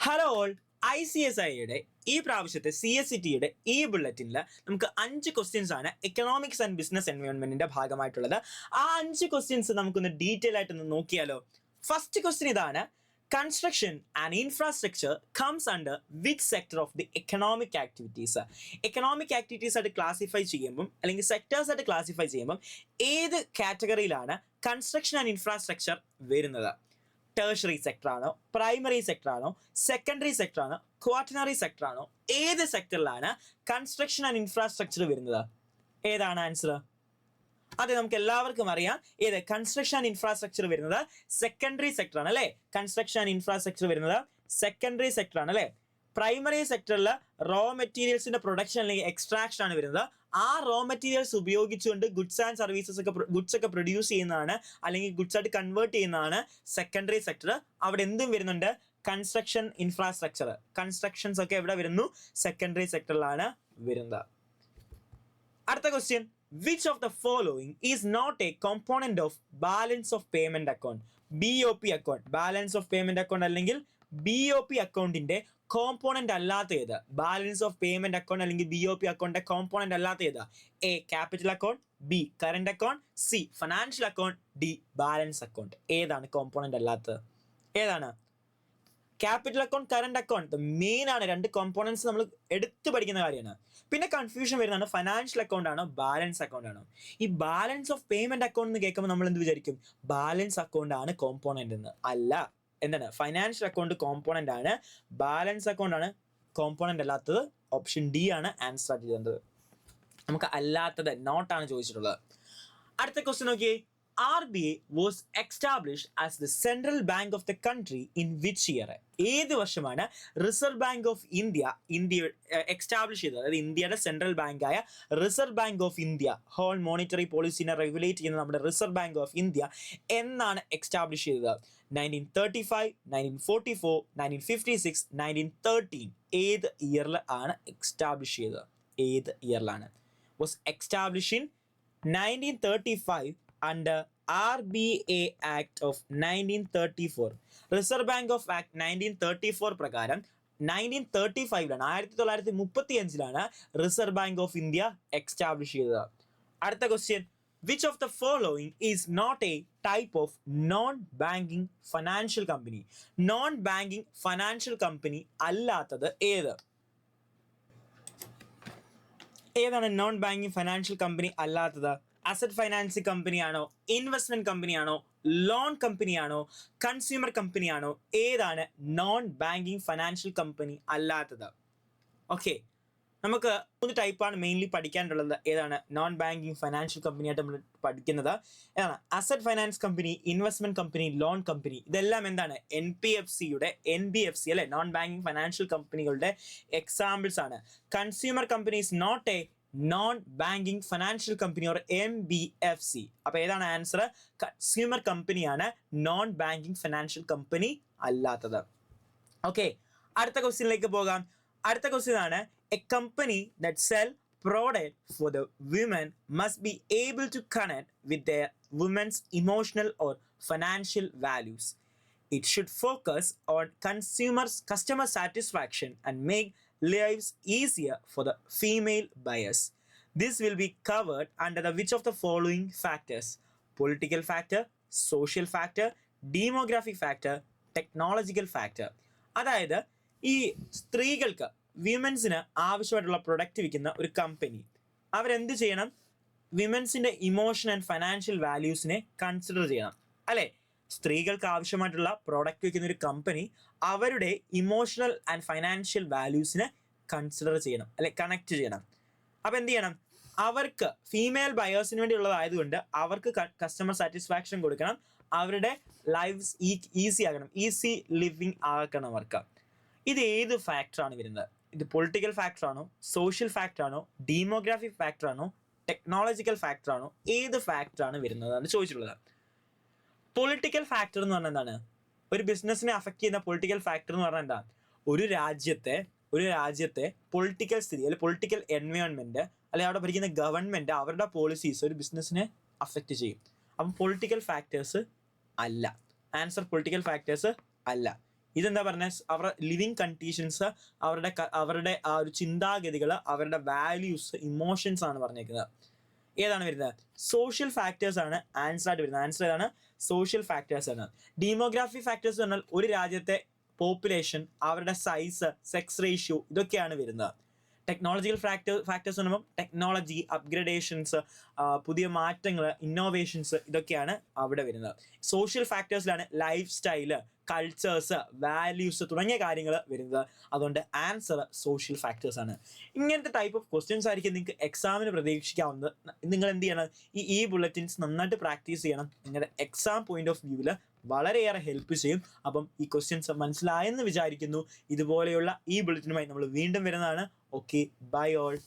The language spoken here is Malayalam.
ഹലോ ഓൾ, ICSIയുടെ ഈ പ്രാവശ്യത്തെ CSCTയുടെ ഈ ബുള്ളറ്റിനിൽ നമുക്ക് 5 ക്വസ്റ്റ്യൻസ് ആണ് എക്കണോമിക്സ് ആൻഡ് ബിസിനസ് എൻവയോൺമെന്റിന്റെ ഭാഗമായിട്ടുള്ളത്. ആ 5 ക്വസ്റ്റ്യൻസ് നമുക്കൊന്ന് ഡീറ്റെയിൽ ആയിട്ടൊന്ന് നോക്കിയാലോ. ഫസ്റ്റ് ക്വസ്റ്റ്യൻ ഇതാണ്: construction and infrastructure comes under which sector of the economic activities? Economic activities ആയിട്ട് ക്ലാസിഫൈ ചെയ്യുമ്പം അല്ലെങ്കിൽ സെക്ടേഴ്സ് ആയിട്ട് ക്ലാസിഫൈ ചെയ്യുമ്പം ഏത് കാറ്റഗറിയിലാണ് കൺസ്ട്രക്ഷൻ ആൻഡ് ഇൻഫ്രാസ്ട്രക്ചർ വരുന്നത്? ടേഴ്സറി സെക്ടർ ആണോ, പ്രൈമറി സെക്ടർ ആണോ, സെക്കൻഡറി സെക്ടർ ആണോ, ക്വാട്ടനറി സെക്ടർ ആണോ? ഏത് സെക്ടറിലാണ് കൺസ്ട്രക്ഷൻ ആൻഡ് ഇൻഫ്രാസ്ട്രക്ചർ വരുന്നത്? ഏതാണ് ആൻസർ? അതെ, നമുക്ക് എല്ലാവർക്കും അറിയാം ഏത് കൺസ്ട്രക്ഷൻ ആൻഡ് ഇൻഫ്രാസ്ട്രക്ചർ വരുന്നത് സെക്കൻഡറി സെക്ടർ ആണ് അല്ലേ. കൺസ്ട്രക്ഷൻ ആൻഡ് ഇൻഫ്രാസ്ട്രക്ചർ വരുന്നത് സെക്കൻഡറി സെക്ടർ ആണ് അല്ലേ. പ്രൈമറി സെക്ടറിൽ റോ മെറ്റീരിയൽസിന്റെ പ്രൊഡക്ഷൻ അല്ലെങ്കിൽ എക്സ്ട്രാക്ഷൻ ആണ് വരുന്നത്. ആ റോ മെറ്റീരിയൽസ് ഉപയോഗിച്ചുകൊണ്ട് ഗുഡ്സ് ആൻഡ് സർവീസസ് ഒക്കെ പ്രൊഡ്യൂസ് ചെയ്യുന്നതാണ് അല്ലെങ്കിൽ ഗുഡ്സ് ആയിട്ട് കൺവേർട്ട് ചെയ്യുന്നതാണ് സെക്കൻഡറി സെക്ടർ. അവിടെ എന്തും വരുന്നുണ്ട്, കൺസ്ട്രക്ഷൻ ഇൻഫ്രാസ്ട്രക്ചർ. കൺസ്ട്രക്ഷൻസ് ഒക്കെ എവിടെ വരുന്നു? സെക്കൻഡറി സെക്ടറിലാണ് വരുന്നത്. അടുത്ത question: which of the following is not a component of balance of payment account? BOP account, balance of payment account അല്ലെങ്കിൽ BOP അക്കൗണ്ടിന്റെ കോമ്പോണന്റ് അല്ലാത്ത ഏത്? ബാലൻസ് ഓഫ് പേയ്മെന്റ് അക്കൗണ്ട് അല്ലെങ്കിൽ BOP അക്കൗണ്ടിന്റെ കോമ്പോണന്റ് അല്ലാത്ത ഏത്? A capital account, B current account, C financial account, D balance account. ഏതാണ് കോമ്പോണന്റ് അല്ലാത്തത്? ഏതാണ്? Capital account, current account main ആണ്. രണ്ട് കോമ്പോണൻസ് നമ്മൾ എടുത്തു പഠിക്കുന്ന കാര്യമാണ്. പിന്നെ കൺഫ്യൂഷൻ വരുന്നതാണ് ഫിനാൻഷ്യൽ അക്കൗണ്ട് ആണോ ബാലൻസ് അക്കൗണ്ട് ആണോ. ഈ ബാലൻസ് ഓഫ് പേയ്മെന്റ് അക്കൗണ്ട് എന്ന് കേൾക്കുമ്പോൾ നമ്മൾ എന്ത് വിചാരിക്കും? ബാലൻസ് അക്കൗണ്ട് ആണ് കോമ്പോണന്റ് എന്ന്. അല്ല, എന്താണ്? ഫൈനാൻഷ്യൽ അക്കൗണ്ട് കോമ്പോണന്റ് ആണ്, ബാലൻസ് അക്കൗണ്ട് ആണ് കോമ്പോണന്റ് അല്ലാത്തത്. ഓപ്ഷൻ D ആണ് ആൻസർ ആയിട്ട് ചെയ്യേണ്ടത്. നമുക്ക് അല്ലാത്തത് നോട്ടാണ് ചോദിച്ചിട്ടുള്ളത്. അടുത്ത ക്വസ്റ്റ്യൻ നോക്കിയേ: RBI was established as the central bank of the country in which year? ഏത് വർഷമാണ് reserve bank of India establish ചെയ്തത്? അതായത് ഇന്ത്യയുടെ സെൻട്രൽ ബാങ്കായ reserve bank of India, whole monetary പോളിസിനെ റെഗുലേറ്റ് ചെയ്യുന്ന നമ്മുടെ റിസർവ് ബാങ്ക് ഓഫ് ഇന്ത്യ എന്നാണ് എക്സ്റ്റാബ്ലിഷ് ചെയ്തത്? 1935, 1944, 1956, 1913. ഏത് ഇയറിൽ ആണ് എക്സ്റ്റാബ്ലിഷ് ചെയ്തത്? ഏത് ഇയറിലാണ്? Was establish in 1935 under RBA Act of 1934. Reserve bank of act 1934 പ്രകാരം 1935ലാണ് 1935ലാണ് reserve bank of India establish ചെയ്തത്. അടുത്ത question: which of the following is not a type of non banking financial company? Non banking financial company അല്ലാത്തത് ഏത്? ഏതാണ് നോൺ ബാങ്കിങ് ഫിനാൻഷ്യൽ കമ്പനി അല്ലാത്തത്? അസറ്റ് ഫൈനാൻസിങ് കമ്പനിയാണോ, ഇൻവെസ്റ്റ്മെന്റ് കമ്പനിയാണോ, ലോൺ കമ്പനിയാണോ, കൺസ്യൂമർ കമ്പനിയാണോ? ഏതാണ് നോൺ ബാങ്കിങ് ഫിനാൻഷ്യൽ കമ്പനി അല്ലാത്തത്? ഓക്കെ, നമുക്ക് 3 ടൈപ്പാണ് മെയിൻലി പഠിക്കാനുള്ളത്. ഏതാണ് നോൺ ബാങ്കിങ് ഫിനാൻഷ്യൽ കമ്പനി ആയിട്ട് നമ്മൾ പഠിക്കുന്നത്? ഏതാണ്? Asset finance company, investment company, loan company. ഇതെല്ലാം എന്താണ്? NBFC അല്ലെ, നോൺ ബാങ്കിങ് ഫിനാൻഷ്യൽ കമ്പനികളുടെ എക്സാമ്പിൾസ് ആണ്. Consumer company is not a non banking financial company or MBFC. അപ്പൊ ഏതാണ് ആൻസർ? കൺസ്യൂമർ കമ്പനിയാണ് നോൺ ബാങ്കിങ് ഫിനാൻഷ്യൽ കമ്പനി അല്ലാത്തത്. ഓക്കെ, അടുത്ത ക്വസ്റ്റ്യനിലേക്ക് പോകാം. അടുത്ത ക്വസ്റ്റ്യൻ ആണ്: a company that sell product for the women must be able to connect with their women's emotional or financial values. It should focus on customer satisfaction and make lives easier for the female buyers. This will be covered under the which of the following factors? Political factor, social factor, demographic factor, technological factor. അതായത് ഈ സ്ത്രീകൾക്ക്, വിമൻസിന് ആവശ്യമായിട്ടുള്ള പ്രൊഡക്റ്റ് വിൽക്കുന്ന ഒരു കമ്പനി അവരെന്ത് ചെയ്യണം? വിമൻസിന്റെ ഇമോഷൻ ആൻഡ് ഫൈനാൻഷ്യൽ വാല്യൂസിനെ കൺസിഡർ ചെയ്യണം അല്ലേ. സ്ത്രീകൾക്ക് ആവശ്യമായിട്ടുള്ള പ്രോഡക്റ്റ് വിൽക്കുന്ന ഒരു കമ്പനി അവരുടെ ഇമോഷണൽ ആൻഡ് ഫൈനാൻഷ്യൽ വാല്യൂസിനെ കൺസിഡർ ചെയ്യണം അല്ലെ, കണക്ട് ചെയ്യണം. അപ്പം എന്ത് ചെയ്യണം? അവർക്ക് ഫീമെയിൽ ബയേഴ്സിന് വേണ്ടിയുള്ളതായതുകൊണ്ട് അവർക്ക് കസ്റ്റമർ സാറ്റിസ്ഫാക്ഷൻ കൊടുക്കണം, അവരുടെ ലൈഫ്സ് ഈസി ആകണം, ഈസി ലിവിങ് ആക്കണം അവർക്ക്. ഇത് ഏത് ഫാക്ടറാണ് വരുന്നത്? ഇത് പൊളിറ്റിക്കൽ ഫാക്ടറാണോ, സോഷ്യൽ ഫാക്ടറാണോ, ഡീമോഗ്രാഫിക് ഫാക്ടറാണോ, ടെക്നോളജിക്കൽ ഫാക്ടറാണോ? ഏത് ഫാക്ടറാണ് വരുന്നതാണ് ചോദിച്ചിട്ടുള്ളത്. പൊളിറ്റിക്കൽ ഫാക്ടർ എന്ന് പറഞ്ഞാൽ എന്താണ്? ഒരു ബിസിനസ്സിനെ അഫക്റ്റ് ചെയ്യുന്ന പൊളിറ്റിക്കൽ ഫാക്ടർ എന്ന് പറഞ്ഞാൽ എന്താ? ഒരു രാജ്യത്തെ പൊളിറ്റിക്കൽ സ്ഥിതി അല്ലെങ്കിൽ പൊളിറ്റിക്കൽ എൻവയോൺമെന്റ് അല്ലെങ്കിൽ അവിടെ ഭരിക്കുന്ന ഗവൺമെന്റ് അവരുടെ പോളിസീസ് ഒരു ബിസിനസ്സിനെ അഫക്റ്റ് ചെയ്യും. അപ്പം പൊളിറ്റിക്കൽ ഫാക്ടേഴ്സ് അല്ല ആൻസർ. പൊളിറ്റിക്കൽ ഫാക്ടേഴ്സ് അല്ല. ഇതെന്താ പറഞ്ഞ അവരുടെ ലിവിങ് കണ്ടീഷൻസ്, അവരുടെ ആ ഒരു ചിന്താഗതികൾ, അവരുടെ വാല്യൂസ്, ഇമോഷൻസ് ആണ് പറഞ്ഞേക്കുന്നത്. ഏതാണ് വരുന്നത്? സോഷ്യൽ ഫാക്ടേഴ്സ് ആണ് ആൻസർ ആയിട്ട് വരുന്നത്. ആൻസർ ഏതാണ്? സോഷ്യൽ ഫാക്ടേഴ്സ് ആണ്. ഡീമോഗ്രാഫി ഫാക്ടേഴ്സ് പറഞ്ഞാൽ ഒരു രാജ്യത്തെ പോപ്പുലേഷൻ, അവരുടെ സൈസ്, സെക്സ് റേഷ്യോ, ഇതൊക്കെയാണ് വരുന്നത്. ടെക്നോളജിക്കൽ ഫാക്ടേഴ്സ് പറയുമ്പോൾ ടെക്നോളജി, അപ്ഗ്രഡേഷൻസ്, പുതിയ മാറ്റങ്ങൾ, ഇന്നോവേഷൻസ്, ഇതൊക്കെയാണ് അവിടെ വരുന്നത്. സോഷ്യൽ ഫാക്ടേഴ്സിലാണ് ലൈഫ് സ്റ്റൈല്, കൾച്ചേഴ്സ്, വാല്യൂസ് തുടങ്ങിയ കാര്യങ്ങൾ വരുന്നത്. അതുകൊണ്ട് ആൻസർ സോഷ്യൽ ഫാക്ടേഴ്സ് ആണ്. ഇങ്ങനത്തെ ടൈപ്പ് ഓഫ് ക്വസ്റ്റ്യൻസ് ആയിരിക്കും നിങ്ങൾക്ക് എക്സാമിന് പ്രതീക്ഷിക്കാവുന്നത്. നിങ്ങൾ എന്ത് ചെയ്യണം? ഈ ബുള്ളറ്റിൻസ് നന്നായിട്ട് പ്രാക്ടീസ് ചെയ്യണം. നിങ്ങളുടെ എക്സാം പോയിന്റ് ഓഫ് വ്യൂവിൽ വളരെയേറെ ഹെൽപ്പ് ചെയ്യും. അപ്പം ഈ ക്വസ്റ്റ്യൻസ് മനസ്സിലായെന്ന് വിചാരിക്കുന്നു. ഇതുപോലെയുള്ള ഈ ബുള്ളറ്റിനുമായി നമ്മൾ വീണ്ടും വരുന്നതാണ്. Okay, bye all.